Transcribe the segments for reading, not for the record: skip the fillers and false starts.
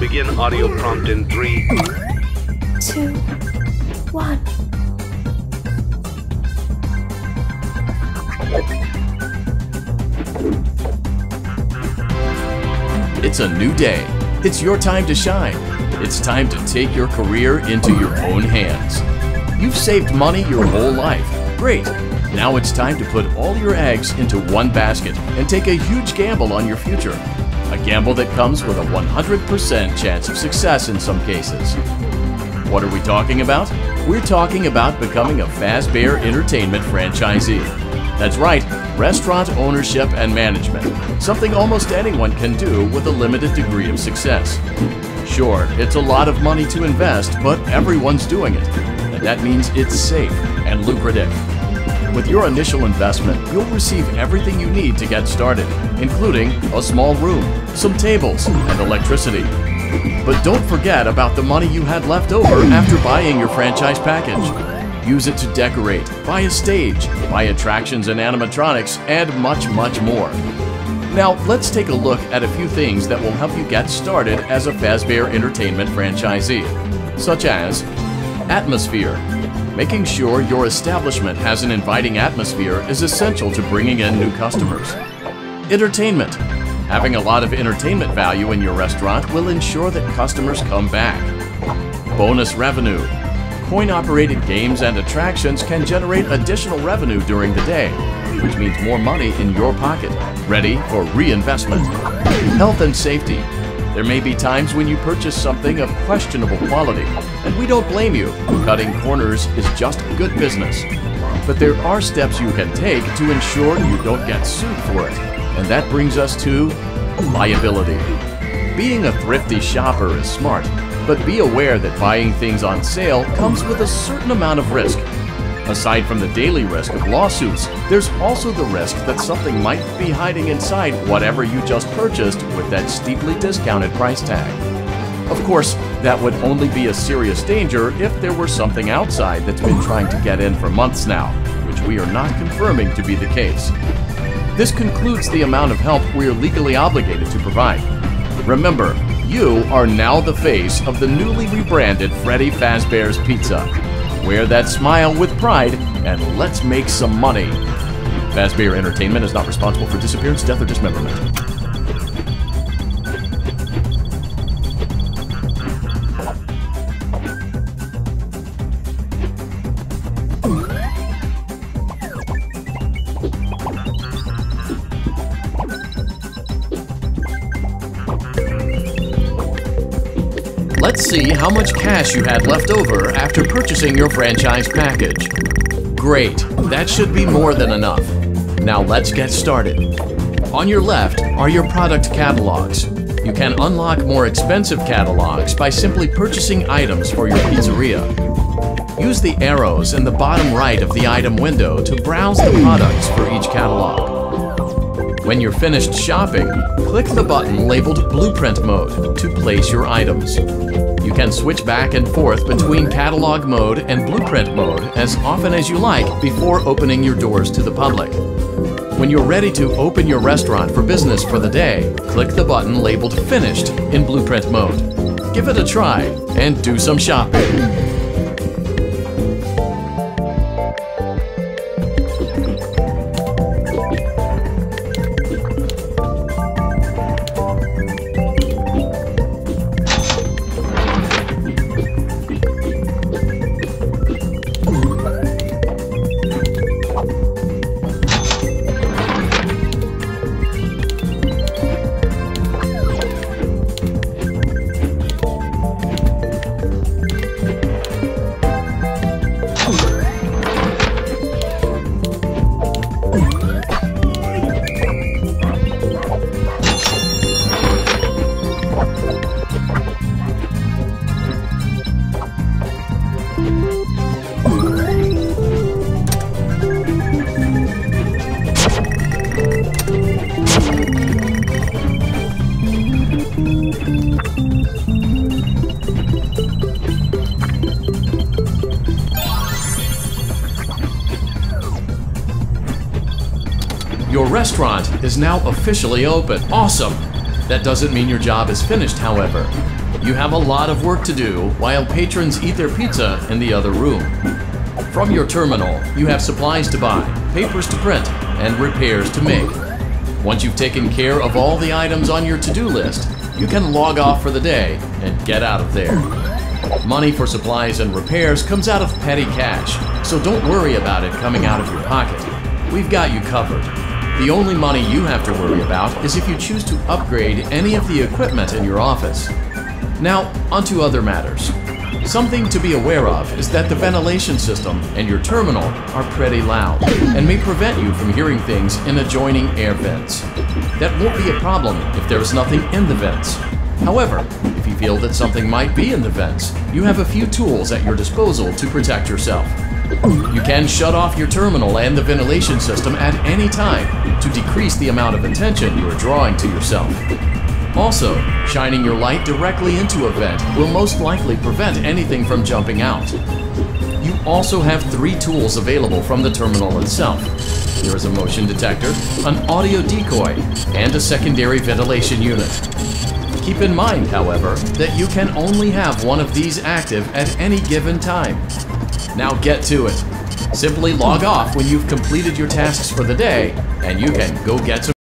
Begin audio prompt in 3, 2, 1. It's a new day. It's your time to shine. It's time to take your career into your own hands. You've saved money your whole life. Great. Now it's time to put all your eggs into one basket and take a huge gamble on your future. A gamble that comes with a 100% chance of success in some cases. What are we talking about? We're talking about becoming a Fazbear Entertainment franchisee. That's right, restaurant ownership and management. Something almost anyone can do with a limited degree of success. Sure, it's a lot of money to invest, but everyone's doing it. And that means it's safe and lucrative. With your initial investment, you'll receive everything you need to get started, including a small room, some tables, and electricity. But don't forget about the money you had left over after buying your franchise package. Use it to decorate, buy a stage, buy attractions and animatronics, and much, much more. Now, let's take a look at a few things that will help you get started as a Fazbear Entertainment franchisee, such as atmosphere. Making sure your establishment has an inviting atmosphere is essential to bringing in new customers. Entertainment. Having a lot of entertainment value in your restaurant will ensure that customers come back. Bonus revenue. Coin-operated games and attractions can generate additional revenue during the day, which means more money in your pocket, ready for reinvestment. Health and safety. There may be times when you purchase something of questionable quality, and we don't blame you. Cutting corners is just good business. But there are steps you can take to ensure you don't get sued for it, and that brings us to liability. Being a thrifty shopper is smart, but be aware that buying things on sale comes with a certain amount of risk. Aside from the daily risk of lawsuits, there's also the risk that something might be hiding inside whatever you just purchased with that steeply discounted price tag. Of course, that would only be a serious danger if there were something outside that's been trying to get in for months now, which we are not confirming to be the case. This concludes the amount of help we are legally obligated to provide. Remember, you are now the face of the newly rebranded Freddy Fazbear's Pizza. Wear that smile with pride, and let's make some money. Fazbear Entertainment is not responsible for disappearance, death, or dismemberment. Let's see how much cash you had left over after purchasing your franchise package. Great, that should be more than enough. Now let's get started. On your left are your product catalogs. You can unlock more expensive catalogs by simply purchasing items for your pizzeria. Use the arrows in the bottom right of the item window to browse the products for each catalog. When you're finished shopping, click the button labeled Blueprint Mode to place your items. You can switch back and forth between Catalog Mode and Blueprint Mode as often as you like before opening your doors to the public. When you're ready to open your restaurant for business for the day, click the button labeled Finished in Blueprint Mode. Give it a try and do some shopping. Your restaurant is now officially open. Awesome! That doesn't mean your job is finished, however. You have a lot of work to do while patrons eat their pizza in the other room. From your terminal, you have supplies to buy, papers to print, and repairs to make. Once you've taken care of all the items on your to-do list, you can log off for the day and get out of there. Money for supplies and repairs comes out of petty cash, so don't worry about it coming out of your pocket. We've got you covered. The only money you have to worry about is if you choose to upgrade any of the equipment in your office. Now, onto other matters. Something to be aware of is that the ventilation system and your terminal are pretty loud and may prevent you from hearing things in adjoining air vents. That won't be a problem if there is nothing in the vents. However, if you feel that something might be in the vents, you have a few tools at your disposal to protect yourself. You can shut off your terminal and the ventilation system at any time to decrease the amount of attention you are drawing to yourself. Also, shining your light directly into a vent will most likely prevent anything from jumping out. You also have 3 tools available from the terminal itself. There is a motion detector, an audio decoy, and a secondary ventilation unit. Keep in mind, however, that you can only have one of these active at any given time. Now get to it. Simply log off when you've completed your tasks for the day, and you can go get some.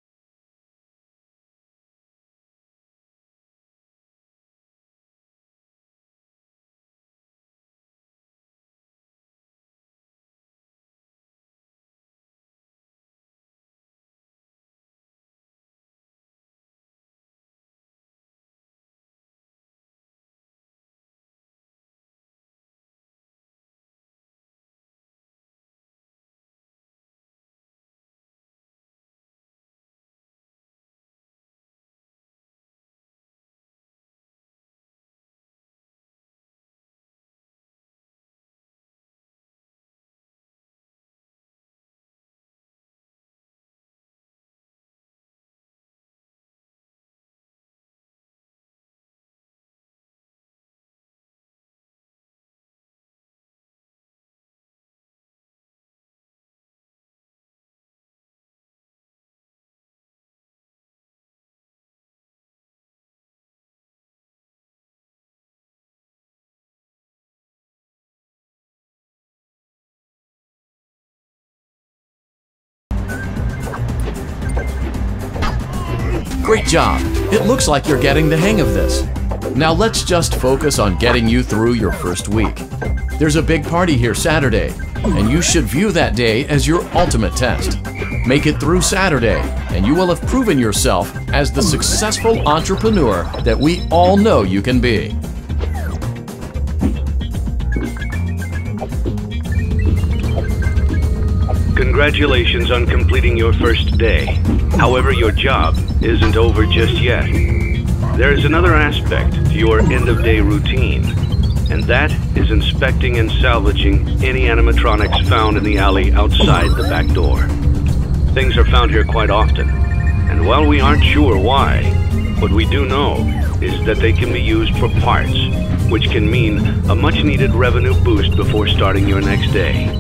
Great job! It looks like you're getting the hang of this. Now let's just focus on getting you through your first week. There's a big party here Saturday, and you should view that day as your ultimate test. Make it through Saturday, and you will have proven yourself as the successful entrepreneur that we all know you can be. Congratulations on completing your first day. However, your job isn't over just yet. There is another aspect to your end-of-day routine, and that is inspecting and salvaging any animatronics found in the alley outside the back door. Things are found here quite often, and while we aren't sure why, what we do know is that they can be used for parts, which can mean a much-needed revenue boost before starting your next day.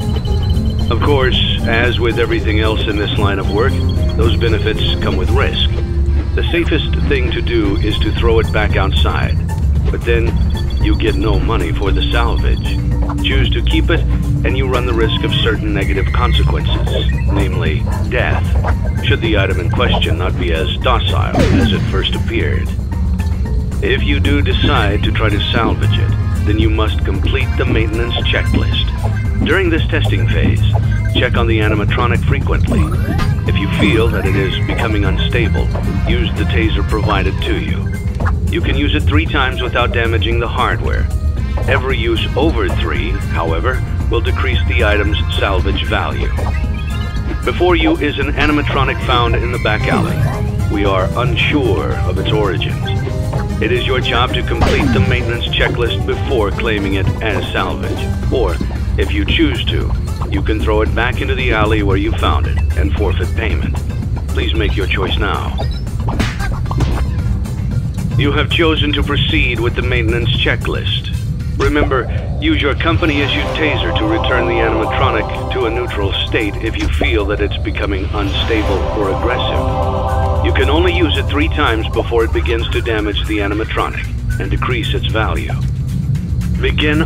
Of course, as with everything else in this line of work, those benefits come with risk. The safest thing to do is to throw it back outside, but then you get no money for the salvage. Choose to keep it, and you run the risk of certain negative consequences, namely death, should the item in question not be as docile as it first appeared. If you do decide to try to salvage it, then you must complete the maintenance checklist. During this testing phase, check on the animatronic frequently. If you feel that it is becoming unstable, use the taser provided to you. You can use it 3 times without damaging the hardware. Every use over 3, however, will decrease the item's salvage value. Before you is an animatronic found in the back alley. We are unsure of its origins. It is your job to complete the maintenance checklist before claiming it as salvage. Or, if you choose to, you can throw it back into the alley where you found it and forfeit payment. Please make your choice now. You have chosen to proceed with the maintenance checklist. Remember, use your company-issued taser to return the animatronic to a neutral state if you feel that it's becoming unstable or aggressive. You can only use it 3 times before it begins to damage the animatronic and decrease its value. Begin